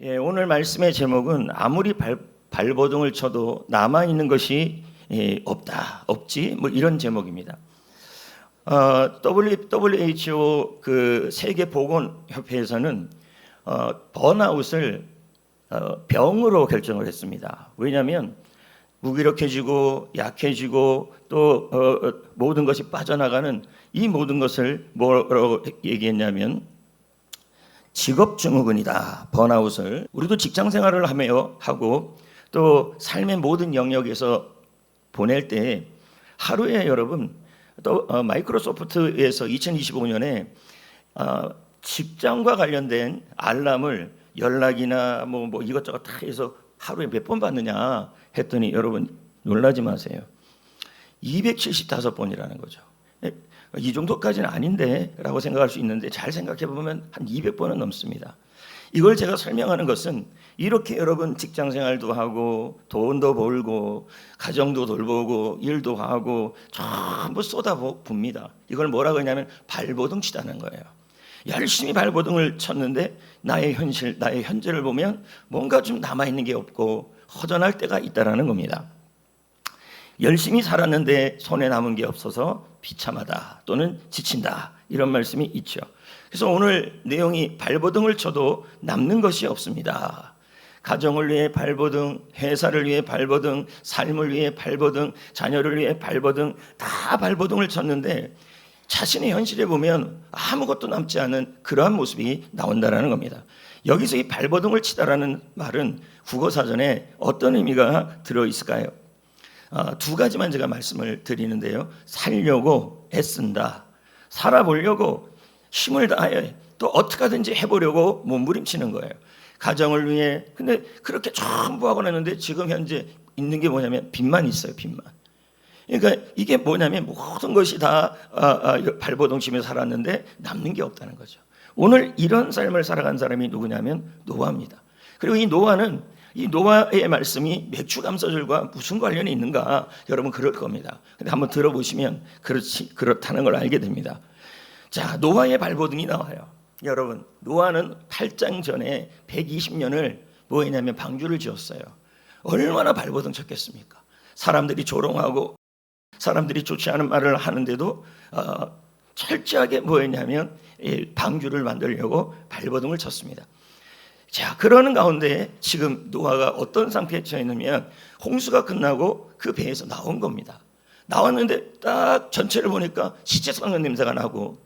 오늘 말씀의 제목은 아무리 발버둥을 쳐도 남아 있는 것이 없지 뭐 이런 제목입니다. WHO 그 세계 보건협회에서는 번아웃을 병으로 결정을 했습니다. 왜냐하면 무기력해지고 약해지고 또 모든 것이 빠져나가는 이 모든 것을 뭐라고 얘기했냐면 직업증후군이다. 번아웃을 우리도 직장 생활을 하고 또 삶의 모든 영역에서 보낼 때 하루에 여러분 또 마이크로소프트에서 2025년에 직장과 관련된 알람을 연락이나 뭐 이것저것 다 해서 하루에 몇 번 받느냐 했더니 여러분 놀라지 마세요. 275번이라는 거죠. 이 정도까지는 아닌데 라고 생각할 수 있는데 잘 생각해 보면 한 200번은 넘습니다. 이걸 제가 설명하는 것은 이렇게 여러분 직장 생활도 하고 돈도 벌고 가정도 돌보고 일도 하고 전부 쏟아부습니다. 이걸 뭐라고 하냐면 발버둥 치다는 거예요. 열심히 발버둥을 쳤는데 나의 현실, 나의 현재를 보면 뭔가 좀 남아있는 게 없고 허전할 때가 있다는 겁니다. 열심히 살았는데 손에 남은 게 없어서 비참하다 또는 지친다 이런 말씀이 있죠. 그래서 오늘 내용이 발버둥을 쳐도 남는 것이 없습니다. 가정을 위해 발버둥, 회사를 위해 발버둥, 삶을 위해 발버둥, 자녀를 위해 발버둥, 다 발버둥을 쳤는데 자신의 현실에 보면 아무것도 남지 않은 그러한 모습이 나온다는 겁니다. 여기서 이 발버둥을 치다라는 말은 국어사전에 어떤 의미가 들어있을까요? 두 가지만 제가 말씀을 드리는데요. 살려고 애쓴다. 살아보려고 힘을 다해 또 어떻게 하든지 해보려고 몸부림치는 거예요. 가정을 위해. 근데 그렇게 전부 하고 났는데 지금 현재 있는 게 뭐냐면 빚만 있어요. 빚만. 그러니까 이게 뭐냐면 모든 것이 다 발버둥 치며 살았는데 남는 게 없다는 거죠. 오늘 이런 삶을 살아간 사람이 누구냐면 노아입니다. 그리고 이 노아의 말씀이 맥주감사절과 무슨 관련이 있는가 여러분 그럴 겁니다. 근데 한번 들어보시면 그렇다는 걸 알게 됩니다. 자, 노아의 발버둥이 나와요. 여러분 노아는 8장 전에 120년을 뭐 했냐면 방주를 지었어요. 얼마나 발버둥 쳤겠습니까? 사람들이 조롱하고 사람들이 좋지 않은 말을 하는데도 철저하게 뭐 했냐면 방주를 만들려고 발버둥을 쳤습니다. 자, 그러는 가운데 지금 노아가 어떤 상태에 처해 있느냐면 홍수가 끝나고 그 배에서 나온 겁니다. 나왔는데 딱 전체를 보니까 시체 썩는 냄새가 나고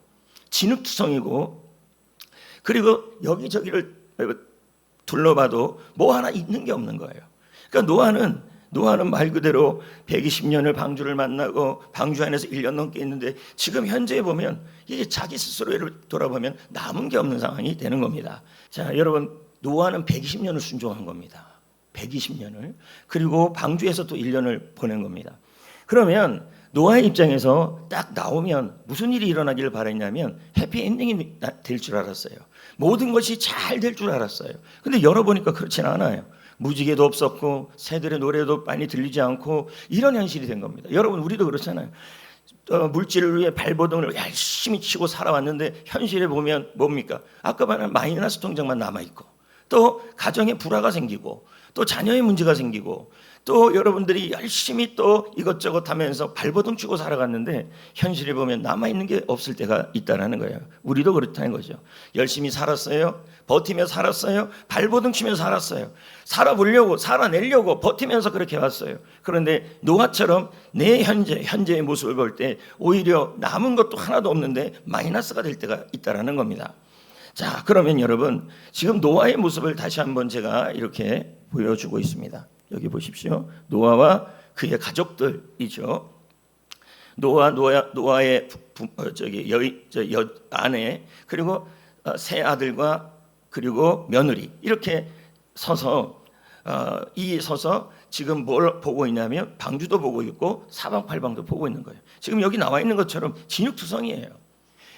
진흙투성이고 그리고 여기저기를 둘러봐도 뭐 하나 있는 게 없는 거예요. 그러니까 노아는 말 그대로 120년을 방주를 만나고 방주 안에서 1년 넘게 있는데 지금 현재에 보면 이게 자기 스스로를 돌아보면 남은 게 없는 상황이 되는 겁니다. 자, 여러분 노아는 120년을 순종한 겁니다. 120년을. 그리고 방주에서 또 1년을 보낸 겁니다. 그러면 노아의 입장에서 딱 나오면 무슨 일이 일어나기를 바랬냐면 해피엔딩이 될 줄 알았어요. 모든 것이 잘 될 줄 알았어요. 근데 열어보니까 그렇지는 않아요. 무지개도 없었고 새들의 노래도 많이 들리지 않고 이런 현실이 된 겁니다. 여러분 우리도 그렇잖아요. 물질을 위해 발버둥을 열심히 치고 살아왔는데 현실에 보면 뭡니까? 아까 말한 마이너스 통장만 남아있고 또 가정에 불화가 생기고 또 자녀의 문제가 생기고 또 여러분들이 열심히 또 이것저것 하면서 발버둥 치고 살아갔는데 현실에 보면 남아있는 게 없을 때가 있다는 거예요. 우리도 그렇다는 거죠. 열심히 살았어요. 버티며 살았어요. 발버둥 치며 살았어요. 살아보려고 살아내려고 버티면서 그렇게 왔어요. 그런데 노아처럼 내 현재의 모습을 볼 때 오히려 남은 것도 하나도 없는데 마이너스가 될 때가 있다는 겁니다. 자, 그러면 여러분 지금 노아의 모습을 다시 한번 제가 이렇게 보여주고 있습니다. 여기 보십시오. 노아와 그의 가족들이죠. 노아의 아내 그리고 세 아들과 그리고 며느리 이렇게 서서 지금 뭘 보고 있냐면 방주도 보고 있고 사방팔방도 보고 있는 거예요. 지금 여기 나와 있는 것처럼 진흙투성이에요.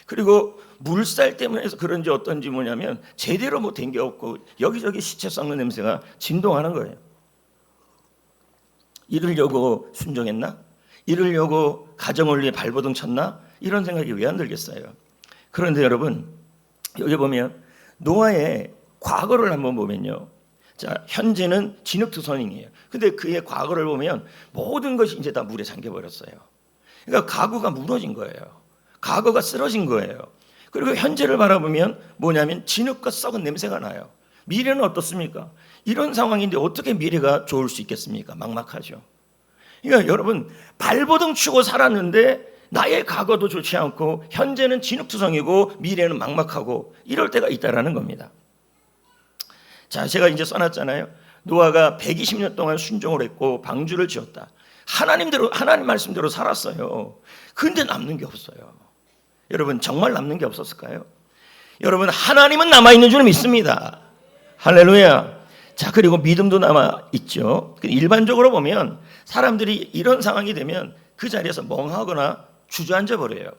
그리고 물살 때문에 해서 그런지 어떤지 뭐냐면 제대로 뭐 된 게 없고 여기저기 시체 썩는 냄새가 진동하는 거예요. 이러려고 순종했나? 이러려고 가정을 위해 발버둥 쳤나? 이런 생각이 왜 안 들겠어요? 그런데 여러분 여기 보면 노아의 과거를 한번 보면요. 자, 현재는 진흙투성이에요. 근데 그의 과거를 보면 모든 것이 이제 다 물에 잠겨버렸어요. 그러니까 과거가 무너진 거예요. 과거가 쓰러진 거예요. 그리고 현재를 바라보면 뭐냐면 진흙과 썩은 냄새가 나요. 미래는 어떻습니까? 이런 상황인데 어떻게 미래가 좋을 수 있겠습니까? 막막하죠. 그러니까 여러분 발버둥 치고 살았는데 나의 과거도 좋지 않고 현재는 진흙투성이고 미래는 막막하고 이럴 때가 있다라는 겁니다. 자, 제가 이제 써놨잖아요. 노아가 120년 동안 순종을 했고 방주를 지었다. 하나님 말씀대로 살았어요. 근데 남는 게 없어요. 여러분 정말 남는 게 없었을까요? 여러분 하나님은 남아있는 줄 믿습니다. 할렐루야. 자, 그리고 믿음도 남아있죠. 일반적으로 보면 사람들이 이런 상황이 되면 그 자리에서 멍하거나 주저앉아 버려요.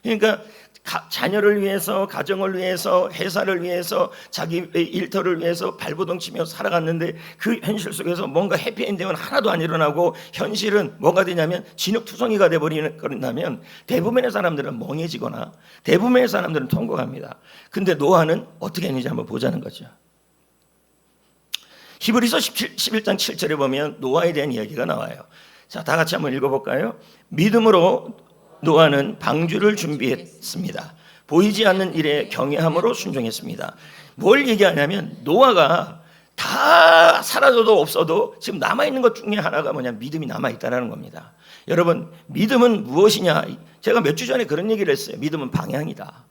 그러니까 자녀를 위해서, 가정을 위해서, 회사를 위해서, 자기 일터를 위해서 발버둥 치며 살아갔는데 그 현실 속에서 뭔가 해피엔딩은 하나도 안 일어나고 현실은 뭐가 되냐면 진흙투성이가 돼버린다면 대부분의 사람들은 멍해지거나 대부분의 사람들은 통곡합니다. 근데 노아는 어떻게 했는지 한번 보자는 거죠. 히브리서 11장 7절에 보면 노아에 대한 이야기가 나와요. 자, 다 같이 한번 읽어볼까요? 믿음으로 노아는 방주를 준비했습니다. 보이지 않는 일에 경외함으로 순종했습니다. 뭘 얘기하냐면 노아가 다 사라져도 없어도 지금 남아있는 것 중에 하나가 뭐냐, 믿음이 남아있다는 겁니다. 여러분 믿음은 무엇이냐? 제가 몇 주 전에 그런 얘기를 했어요. 믿음은 방향이다.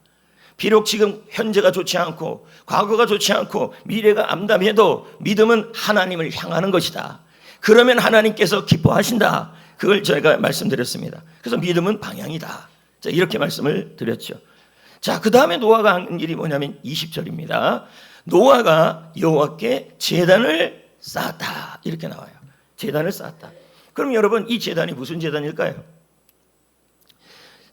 비록 지금 현재가 좋지 않고 과거가 좋지 않고 미래가 암담해도 믿음은 하나님을 향하는 것이다. 그러면 하나님께서 기뻐하신다. 그걸 저희가 말씀드렸습니다. 그래서 믿음은 방향이다. 자, 이렇게 말씀을 드렸죠. 자, 그 다음에 노아가 한 일이 뭐냐면 20절입니다. 노아가 여호와께 제단을 쌓았다. 이렇게 나와요. 제단을 쌓았다. 그럼 여러분 이 제단이 무슨 제단일까요?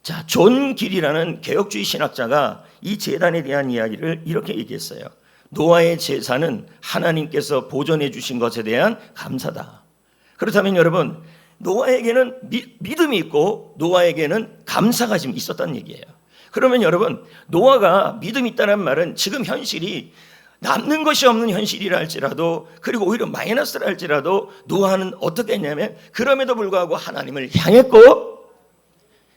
자, 존 길이라는 개혁주의 신학자가 이 제단에 대한 이야기를 이렇게 얘기했어요. 노아의 제사는 하나님께서 보존해 주신 것에 대한 감사다. 그렇다면 여러분 노아에게는 믿음이 있고 노아에게는 감사가 지금 있었다는 얘기예요. 그러면 여러분 노아가 믿음이 있다는 말은 지금 현실이 남는 것이 없는 현실이라 할지라도 그리고 오히려 마이너스라 할지라도 노아는 어떻게 했냐면 그럼에도 불구하고 하나님을 향했고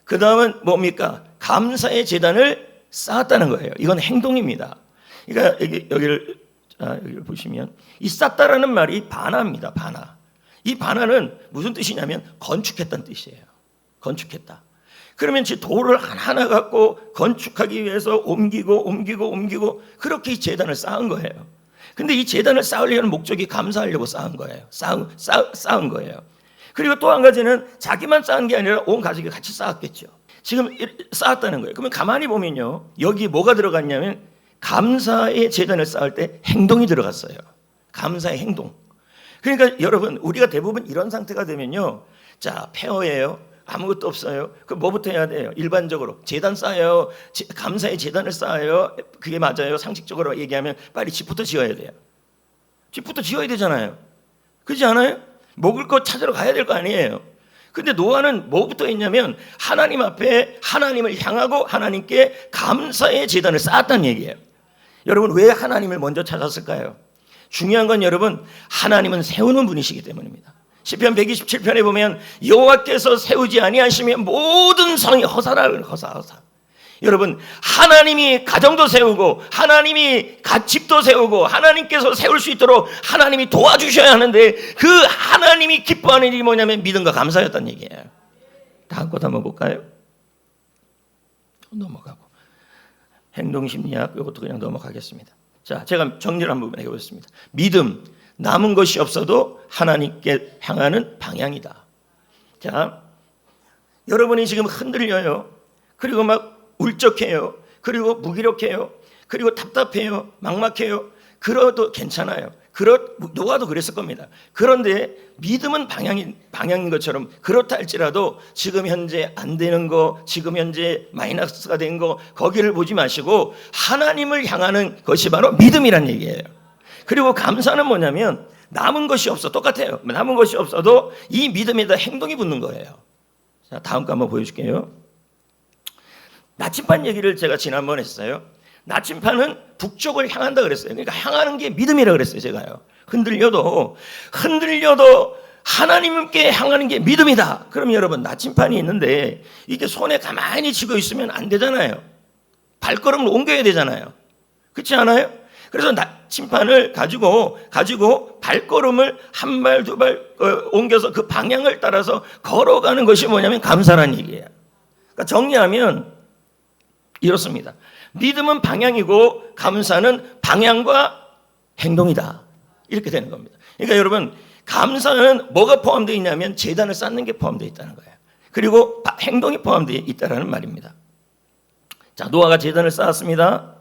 그 다음은 뭡니까? 감사의 제단을 쌓았다는 거예요. 이건 행동입니다. 그러니까 여기를 보시면 이 쌓다라는 말이 반화입니다. 반화. 이 반화는 무슨 뜻이냐면 건축했다는 뜻이에요. 건축했다. 그러면 돌을 하나하나 갖고 건축하기 위해서 옮기고 그렇게 이 제단을 쌓은 거예요. 근데 이 제단을 쌓으려는 목적이 감사하려고 쌓은 거예요. 쌓은 거예요. 그리고 또 한 가지는 자기만 쌓은 게 아니라 온 가족이 같이 쌓았겠죠. 지금 쌓았다는 거예요. 그러면 가만히 보면요. 여기 뭐가 들어갔냐면 감사의 제단을 쌓을 때 행동이 들어갔어요. 감사의 행동. 그러니까 여러분 우리가 대부분 이런 상태가 되면요. 자, 폐허예요. 아무것도 없어요. 그럼 뭐부터 해야 돼요? 일반적으로 제단 쌓아요. 감사의 제단을 쌓아요. 그게 맞아요. 상식적으로 얘기하면 빨리 집부터 지어야 돼요. 집부터 지어야 되잖아요. 그렇지 않아요? 먹을 거 찾으러 가야 될 거 아니에요. 근데 노아는 뭐부터 했냐면 하나님 앞에 하나님을 향하고 하나님께 감사의 제단을 쌓았다는 얘기예요. 여러분 왜 하나님을 먼저 찾았을까요? 중요한 건 여러분 하나님은 세우는 분이시기 때문입니다. 시편 127편에 보면 여호와께서 세우지 아니하시면 모든 성이 허사라. 여러분 하나님이 가정도 세우고 하나님이 집도 세우고 하나님께서 세울 수 있도록 하나님이 도와주셔야 하는데 그 하나님이 기뻐하는 일이 뭐냐면 믿음과 감사였다는 얘기예요. 다음 것 한번 볼까요? 넘어가고 행동심리학 이것도 그냥 넘어가겠습니다. 자, 제가 정리를 한번 해보겠습니다. 믿음, 남은 것이 없어도 하나님께 향하는 방향이다. 자, 여러분이 지금 흔들려요. 그리고 막 울적해요. 그리고 무기력해요. 그리고 답답해요. 막막해요. 그래도 괜찮아요. 노아도 그랬을 겁니다. 그런데 믿음은 방향인 것처럼 그렇다 할지라도 지금 현재 안 되는 거, 지금 현재 마이너스가 된 거 거기를 보지 마시고 하나님을 향하는 것이 바로 믿음이란 얘기예요. 그리고 감사는 뭐냐면 남은 것이 없어. 똑같아요. 남은 것이 없어도 이 믿음에다 행동이 붙는 거예요. 자, 다음 거 한번 보여줄게요. 나침반 얘기를 제가 지난번 했어요. 나침판은 북쪽을 향한다 그랬어요. 그러니까 향하는 게 믿음이라 그랬어요. 제가요. 흔들려도 하나님께 향하는 게 믿음이다. 그럼 여러분, 나침판이 있는데 이게 손에 가만히 쥐고 있으면 안 되잖아요. 발걸음을 옮겨야 되잖아요. 그렇지 않아요? 그래서 나침판을 가지고 발걸음을 한 발 두 발 옮겨서 그 방향을 따라서 걸어가는 것이 뭐냐면 감사라는 얘기예요. 그러니까 정리하면 이렇습니다. 믿음은 방향이고 감사는 방향과 행동이다. 이렇게 되는 겁니다. 그러니까 여러분, 감사는 뭐가 포함되어 있냐면 제단을 쌓는 게 포함되어 있다는 거예요. 그리고 행동이 포함되어 있다는 말입니다. 자, 노아가 제단을 쌓았습니다.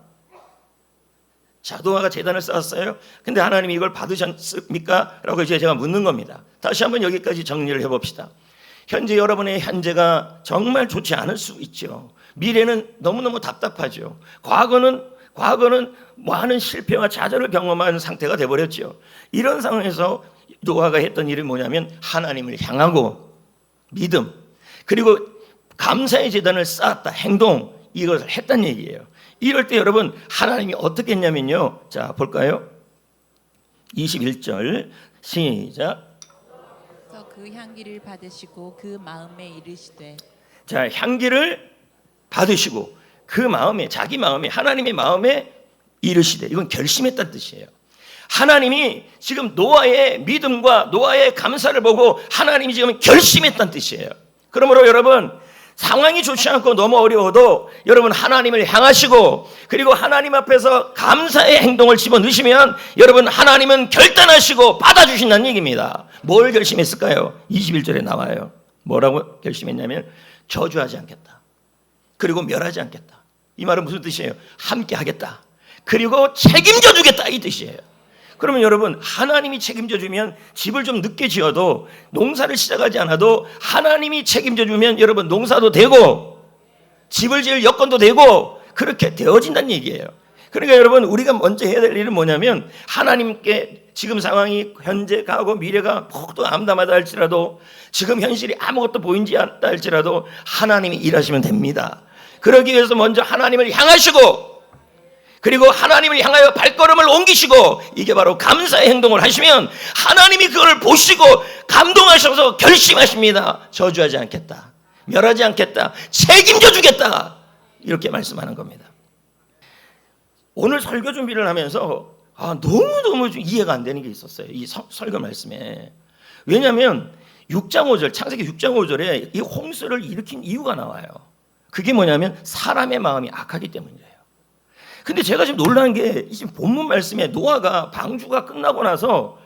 자, 노아가 제단을 쌓았어요. 근데 하나님이 이걸 받으셨습니까? 라고 이제 제가 묻는 겁니다. 다시 한번 여기까지 정리를 해봅시다. 현재 여러분의 현재가 정말 좋지 않을 수 있죠. 미래는 너무너무 답답하죠. 과거는 많은 실패와 좌절을 경험한 상태가 되어버렸죠. 이런 상황에서 노아가 했던 일이 뭐냐면 하나님을 향하고 믿음, 그리고 감사의 제단을 쌓았다. 행동, 이것을 했단 얘기예요. 이럴 때 여러분, 하나님이 어떻게 했냐면요. 자, 볼까요? 21절 시작. 그 향기를 받으시고 그 마음에 이르시되. 자, 향기를 받으시고 그 마음에, 자기 마음에, 하나님의 마음에 이르시되. 이건 결심했다는 뜻이에요. 하나님이 지금 노아의 믿음과 노아의 감사를 보고 하나님이 지금 결심했다는 뜻이에요. 그러므로 여러분, 상황이 좋지 않고 너무 어려워도 여러분 하나님을 향하시고 그리고 하나님 앞에서 감사의 행동을 집어넣으시면 여러분, 하나님은 결단하시고 받아주신다는 얘기입니다. 뭘 결심했을까요? 21절에 나와요. 뭐라고 결심했냐면 저주하지 않겠다. 그리고 멸하지 않겠다. 이 말은 무슨 뜻이에요? 함께 하겠다. 그리고 책임져 주겠다, 이 뜻이에요. 그러면 여러분, 하나님이 책임져 주면 집을 좀 늦게 지어도, 농사를 시작하지 않아도 하나님이 책임져 주면 여러분 농사도 되고 집을 지을 여건도 되고 그렇게 되어진다는 얘기예요. 그러니까 여러분, 우리가 먼저 해야 될 일은 뭐냐면 하나님께 지금 상황이 현재 가고 미래가 모두 암담하다 할지라도, 지금 현실이 아무것도 보이지 않다 할지라도 하나님이 일하시면 됩니다. 그러기 위해서 먼저 하나님을 향하시고 그리고 하나님을 향하여 발걸음을 옮기시고, 이게 바로 감사의 행동을 하시면 하나님이 그걸 보시고 감동하셔서 결심하십니다. 저주하지 않겠다, 멸하지 않겠다, 책임져 주겠다, 이렇게 말씀하는 겁니다. 오늘 설교 준비를 하면서 너무너무 이해가 안 되는 게 있었어요, 이 설교 말씀에. 왜냐하면 6장 5절, 창세기 6장 5절에 이 홍수를 일으킨 이유가 나와요. 그게 뭐냐면 사람의 마음이 악하기 때문이에요. 근데 제가 지금 놀란 게, 지금 본문 말씀에 노아가 방주가 끝나고 나서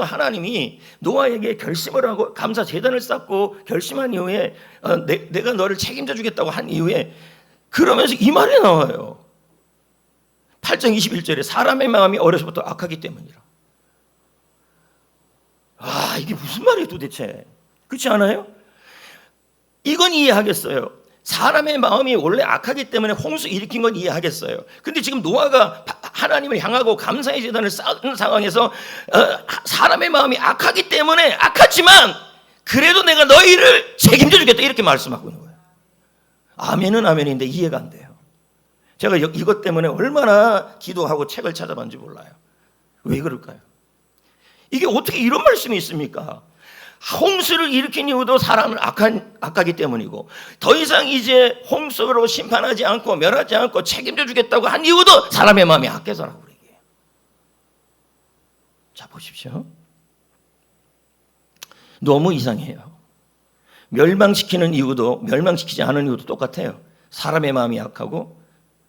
하나님이 노아에게 결심을 하고 감사 제단을 쌓고 결심한 이후에 내가 너를 책임져 주겠다고 한 이후에, 그러면서 이 말이 나와요. 8장 21절에 사람의 마음이 어려서부터 악하기 때문이라. 이게 무슨 말이에요 도대체? 그렇지 않아요? 이건 이해하겠어요. 사람의 마음이 원래 악하기 때문에 홍수 일으킨 건 이해하겠어요. 근데 지금 노아가 하나님을 향하고 감사의 제단을 쌓는 상황에서 사람의 마음이 악하기 때문에, 악하지만 그래도 내가 너희를 책임져 주겠다, 이렇게 말씀하고 있는 거예요. 아멘은 아멘인데 이해가 안 돼요. 제가 이것 때문에 얼마나 기도하고 책을 찾아봤는지 몰라요. 왜 그럴까요? 이게 어떻게 이런 말씀이 있습니까? 홍수를 일으킨 이유도 사람은 악하기 때문이고, 더 이상 이제 홍수로 심판하지 않고 멸하지 않고 책임져 주겠다고 한 이유도 사람의 마음이 악해서라고 얘기해요. 자, 보십시오. 너무 이상해요. 멸망시키는 이유도 멸망시키지 않은 이유도 똑같아요. 사람의 마음이 악하고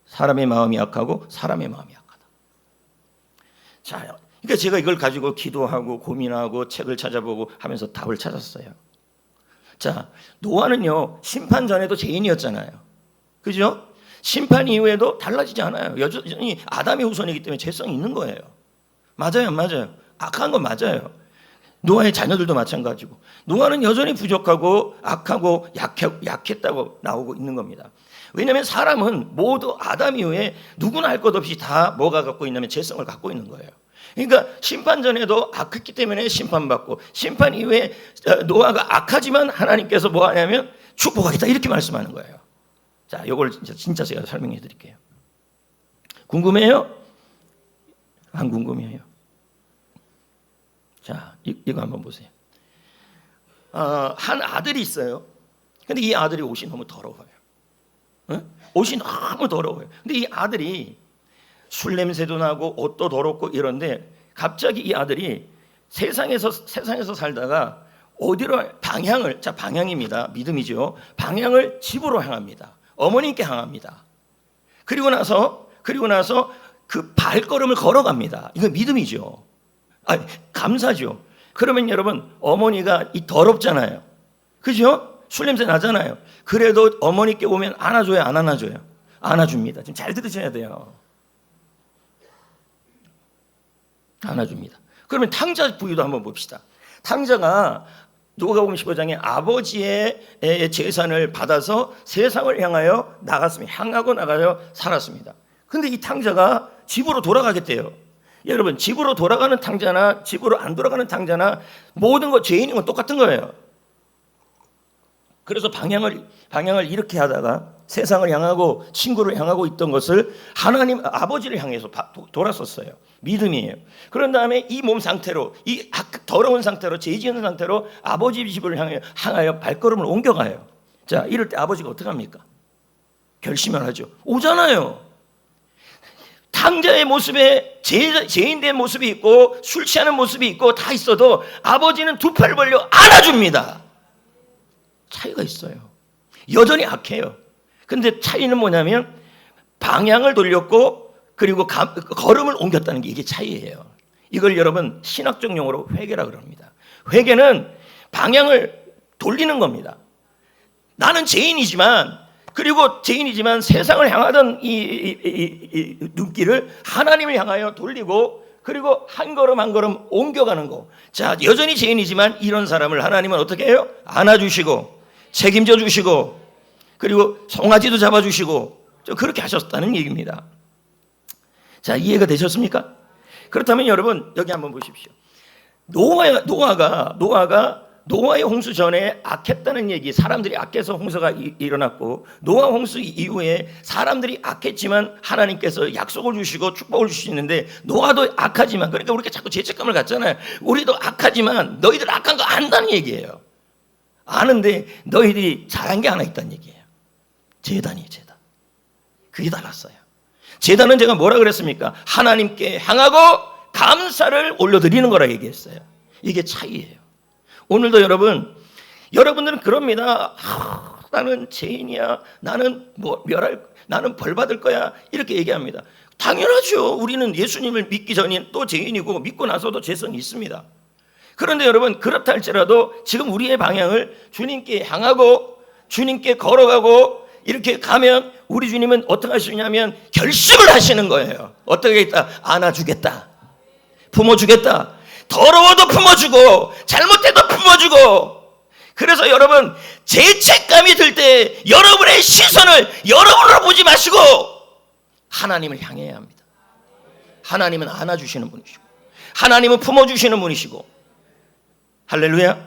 사람의 마음이 악하다. 자, 그러니까 제가 이걸 가지고 기도하고 고민하고 책을 찾아보고 하면서 답을 찾았어요. 자, 노아는요, 심판 전에도 죄인이었잖아요. 그죠? 심판 이후에도 달라지지 않아요. 여전히 아담의 후손이기 때문에 죄성이 있는 거예요. 맞아요, 맞아요. 악한 건 맞아요. 노아의 자녀들도 마찬가지고, 노아는 여전히 부족하고 악하고 약했다고 나오고 있는 겁니다. 왜냐하면 사람은 모두 아담 이후에 누구나 할 것 없이 다 뭐가 갖고 있냐면 죄성을 갖고 있는 거예요. 그러니까 심판 전에도 악했기 때문에 심판받고, 심판 이후에 노아가 악하지만 하나님께서 뭐 하냐면 축복하겠다, 이렇게 말씀하는 거예요. 자, 이걸 진짜 제가 설명해 드릴게요. 궁금해요? 안 궁금해요. 자, 이거 한번 보세요. 한 아들이 있어요. 근데 이 아들이 옷이 너무 더러워요. 옷이 너무 더러워요. 근데 이 아들이 술 냄새도 나고 옷도 더럽고 이런데 갑자기 이 아들이 세상에서 살다가 어디로 방향입니다. 믿음이죠. 방향을 집으로 향합니다. 어머님께 향합니다. 그리고 나서 그 발걸음을 걸어갑니다. 이거 믿음이죠. 감사죠. 그러면 여러분 어머니가 이 더럽잖아요. 그죠? 술 냄새 나잖아요. 그래도 어머니께 오면 안아줘요, 안 안아줘요? 안아줍니다. 지금 잘 들으셔야 돼요. 안아줍니다. 그러면 탕자 부유도 한번 봅시다. 탕자가 누가복음 15장에 아버지의 재산을 받아서 세상을 향하여 나갔습니다. 향하고 나가서 살았습니다. 근데 이 탕자가 집으로 돌아가겠대요. 여러분, 집으로 돌아가는 탕자나 집으로 안 돌아가는 탕자나 모든 것 죄인인 건 똑같은 거예요. 그래서 방향을 이렇게 하다가 세상을 향하고 친구를 향하고 있던 것을 하나님 아버지를 향해서 돌았었어요. 믿음이에요. 그런 다음에 이 몸 상태로 이 더러운 상태로 죄 지은 상태로 아버지 집을 향하여 발걸음을 옮겨가요. 자, 이럴 때 아버지가 어떻게 합니까? 결심을 하죠. 오잖아요. 탕자의 모습에 죄인된 모습이 있고 술 취하는 모습이 있고 다 있어도 아버지는 두 팔 벌려 안아줍니다. 차이가 있어요. 여전히 악해요. 근데 차이는 뭐냐면 방향을 돌렸고 그리고 걸음을 옮겼다는 게 이게 차이예요. 이걸 여러분 신학적 용어로 회개라고 합니다. 회개는 방향을 돌리는 겁니다. 나는 죄인이지만 세상을 향하던 이 눈길을 하나님을 향하여 돌리고 그리고 한 걸음 한 걸음 옮겨가는 거. 자, 여전히 죄인이지만 이런 사람을 하나님은 어떻게 해요? 안아주시고 책임져 주시고 그리고 송아지도 잡아주시고 그렇게 하셨다는 얘기입니다. 자, 이해가 되셨습니까? 그렇다면 여러분 여기 한번 보십시오. 노아가 노아의 홍수 전에 악했다는 얘기, 사람들이 악해서 홍수가 일어났고 노아 홍수 이후에 사람들이 악했지만 하나님께서 약속을 주시고 축복을 주시는데 노아도 악하지만 그러니까 우리가 자꾸 죄책감을 갖잖아요. 우리도 악하지만 너희들 악한 거 안다는 얘기예요. 아는데 너희들이 잘한 게 하나 있다는 얘기예요. 제단이에요. 제단. 그게 달랐어요. 제단은 제가 뭐라 그랬습니까? 하나님께 향하고 감사를 올려드리는 거라 얘기했어요. 이게 차이예요. 오늘도 여러분들은 그럽니다. 나는 죄인이야. 나는 나는 벌 받을 거야. 이렇게 얘기합니다. 당연하죠. 우리는 예수님을 믿기 전인 또 죄인이고 믿고 나서도 죄성이 있습니다. 그런데 여러분 그렇다 할지라도 지금 우리의 방향을 주님께 향하고 주님께 걸어가고 이렇게 가면 우리 주님은 어떻게 하시냐면 결심을 하시는 거예요. 어떻게 하겠다? 안아주겠다. 품어주겠다. 더러워도 품어주고 잘못해도 품어주고. 그래서 여러분 죄책감이 들 때 여러분의 시선을 여러분으로 보지 마시고 하나님을 향해야 합니다. 하나님은 안아주시는 분이시고 하나님은 품어주시는 분이시고. 할렐루야.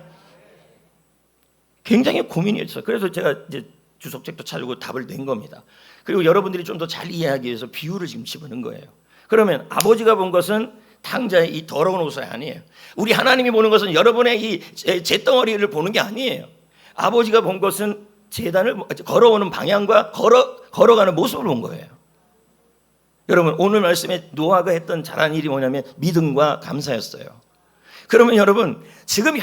굉장히 고민이었어요. 그래서 제가 이제 주석책도 찾고 답을 낸 겁니다. 그리고 여러분들이 좀 더 잘 이해하기 위해서 비유를 지금 집어넣은 거예요. 그러면 아버지가 본 것은 탕자의 이 더러운 옷이 아니에요. 우리 하나님이 보는 것은 여러분의 이 잿덩어리를 보는 게 아니에요. 아버지가 본 것은 제단을 걸어오는 방향과 걸어가는 모습을 본 거예요. 여러분 오늘 말씀에 노아가 했던 잘한 일이 뭐냐면 믿음과 감사였어요. 그러면 여러분 지금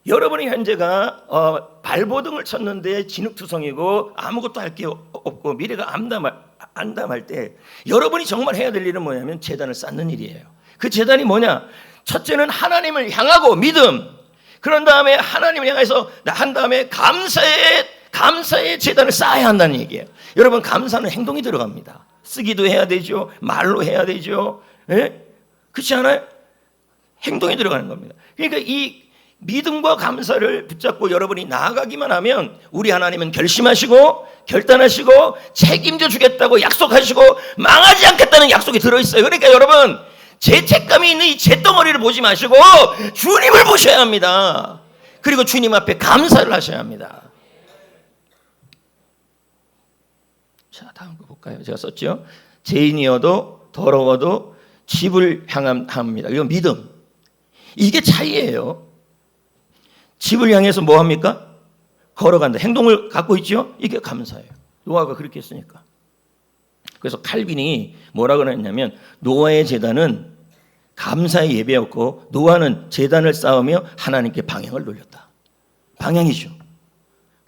여러분의 현재가 발버둥을 쳤는데 진흙투성이고 아무것도 할 게 없고 미래가 암담할 때 여러분이 정말 해야 될 일은 뭐냐면 제단을 쌓는 일이에요. 그 제단이 뭐냐? 첫째는 하나님을 향하고 믿음. 그런 다음에 하나님을 향해서 한 다음에 감사의 제단을 쌓아야 한다는 얘기예요. 여러분 감사는 행동이 들어갑니다. 쓰기도 해야 되죠. 말로 해야 되죠. 예? 그렇지 않아요? 행동이 들어가는 겁니다. 그러니까 이 믿음과 감사를 붙잡고 여러분이 나아가기만 하면 우리 하나님은 결심하시고 결단하시고 책임져 주겠다고 약속하시고 망하지 않겠다는 약속이 들어있어요. 그러니까 여러분 죄책감이 있는 이 잿덩어리를 보지 마시고 주님을 보셔야 합니다. 그리고 주님 앞에 감사를 하셔야 합니다. 자, 다음 거 볼까요? 제가 썼죠. 죄인이어도 더러워도 집을 향합니다. 이건 믿음. 이게 차이예요. 집을 향해서 뭐 합니까? 걸어간다. 행동을 갖고 있죠? 이게 감사예요. 노아가 그렇게 했으니까. 그래서 칼빈이 뭐라고 했냐면 노아의 제단은 감사의 예배였고 노아는 제단을 쌓으며 하나님께 방향을 돌렸다. 방향이죠.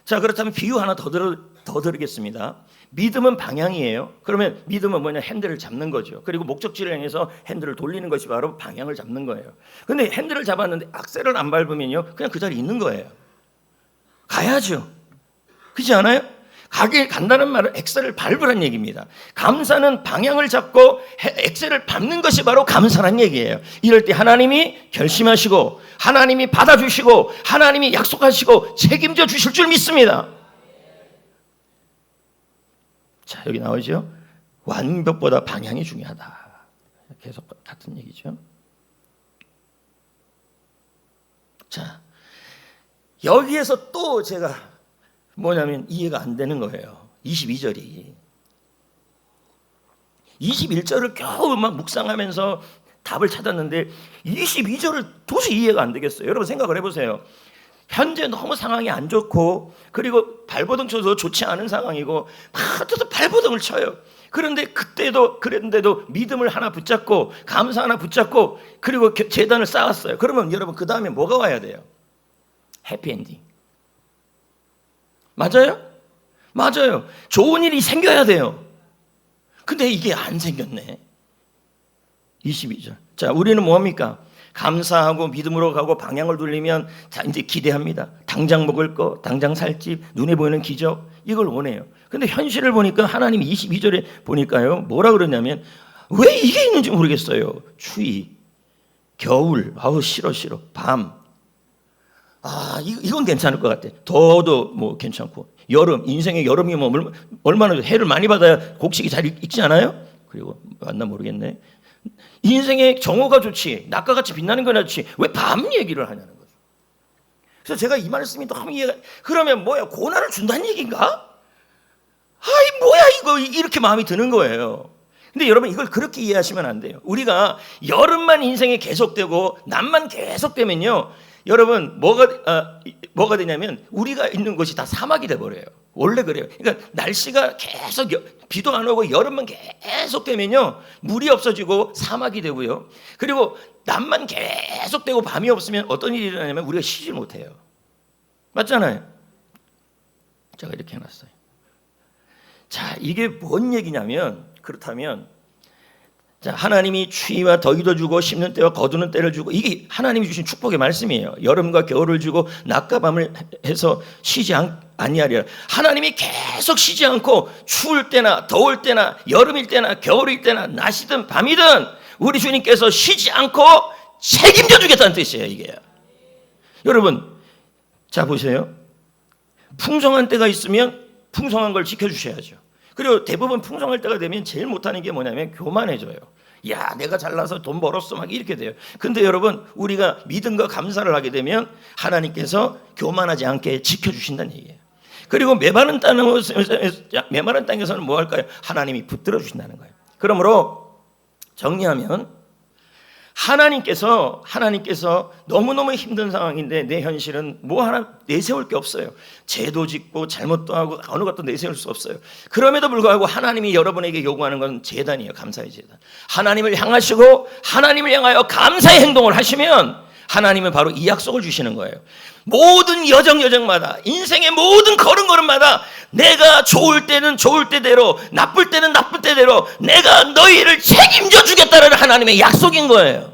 자, 그렇다면 비유 하나 더 드리겠습니다. 믿음은 방향이에요. 그러면 믿음은 뭐냐? 핸들을 잡는 거죠. 그리고 목적지를 향해서 핸들을 돌리는 것이 바로 방향을 잡는 거예요. 근데 핸들을 잡았는데 악셀을 안 밟으면요, 그냥 그 자리에 있는 거예요. 가야죠. 그렇지 않아요? 가길 간다는 말은 엑셀을 밟으란 얘기입니다. 감사는 방향을 잡고 엑셀을 밟는 것이 바로 감사란 얘기예요. 이럴 때 하나님이 결심하시고 하나님이 받아주시고 하나님이 약속하시고 책임져 주실 줄 믿습니다. 자, 여기 나오죠. 완벽보다 방향이 중요하다. 계속 같은 얘기죠. 자, 여기에서 또 제가 뭐냐면 이해가 안 되는 거예요. 22절이. 21절을 겨우 막 묵상하면서 답을 찾았는데 22절을 도저히 이해가 안 되겠어요. 여러분 생각을 해보세요. 현재 너무 상황이 안 좋고 그리고 발버둥 쳐도 좋지 않은 상황이고 막 발버둥을 쳐요. 그런데도 믿음을 하나 붙잡고 감사 하나 붙잡고 그리고 제단을 쌓았어요. 그러면 여러분 그 다음에 뭐가 와야 돼요? 해피엔딩. 맞아요? 맞아요. 좋은 일이 생겨야 돼요. 근데 이게 안 생겼네. 22절. 자, 우리는 뭐합니까? 감사하고 믿음으로 가고 방향을 돌리면 자, 이제 기대합니다. 당장 먹을 거, 당장 살 집, 눈에 보이는 기적, 이걸 원해요. 근데 현실을 보니까 하나님이 22절에 보니까요, 뭐라 그러냐면 왜 이게 있는지 모르겠어요. 추위, 겨울, 아우 싫어, 밤. 아, 이건 괜찮을 것 같아. 더워도 뭐 괜찮고. 여름, 인생의 여름이 뭐 얼마나 해를 많이 받아야 곡식이 잘 익지 않아요? 그리고 맞나 모르겠네. 인생의 정오가 좋지, 낮과 같이 빛나는 거나 좋지, 왜 밤 얘기를 하냐는 거죠. 그래서 제가 이 말씀이 너무 이해가, 그러면 뭐야, 고난을 준다는 얘기인가? 아이 뭐야 이거, 이렇게 마음이 드는 거예요. 근데 여러분 이걸 그렇게 이해하시면 안 돼요. 우리가 여름만 인생에 계속되고 낮만 계속되면요, 여러분 뭐가 되냐면 우리가 있는 곳이 다 사막이 돼버려요. 원래 그래요. 그러니까 날씨가 계속 비도 안 오고 여름만 계속 되면요, 물이 없어지고 사막이 되고요. 그리고 낮만 계속 되고 밤이 없으면 어떤 일이 일어나냐면 우리가 쉬지 못해요. 맞잖아요. 제가 이렇게 해놨어요. 자, 이게 뭔 얘기냐면, 그렇다면 자, 하나님이 추위와 더위도 주고 심는 때와 거두는 때를 주고, 이게 하나님이 주신 축복의 말씀이에요. 여름과 겨울을 주고 낮과 밤을 해서 쉬지 아니하리라. 하나님이 계속 쉬지 않고 추울 때나 더울 때나 여름일 때나 겨울일 때나 낮이든 밤이든 우리 주님께서 쉬지 않고 책임져 주겠다는 뜻이에요. 이게 여러분, 자 보세요. 풍성한 때가 있으면 풍성한 걸 지켜주셔야죠. 그리고 대부분 풍성할 때가 되면 제일 못하는 게 뭐냐면 교만해져요. 야, 내가 잘나서 돈 벌었어, 막 이렇게 돼요. 근데 여러분, 우리가 믿음과 감사를 하게 되면 하나님께서 교만하지 않게 지켜주신다는 얘기예요. 그리고 메마른 땅에서는 뭐 할까요? 하나님이 붙들어 주신다는 거예요. 그러므로 정리하면 하나님께서 너무너무 힘든 상황인데 내 현실은 뭐 하나 내세울 게 없어요. 죄도 짓고 잘못도 하고 어느 것도 내세울 수 없어요. 그럼에도 불구하고 하나님이 여러분에게 요구하는 건 제단이에요. 감사의 제단. 하나님을 향하시고 하나님을 향하여 감사의 행동을 하시면 하나님은 바로 이 약속을 주시는 거예요. 모든 여정마다, 인생의 모든 걸음걸음마다 내가 좋을 때는 좋을 때대로, 나쁠 때는 나쁠 때대로 내가 너희를 책임져 주겠다는 하나님의 약속인 거예요.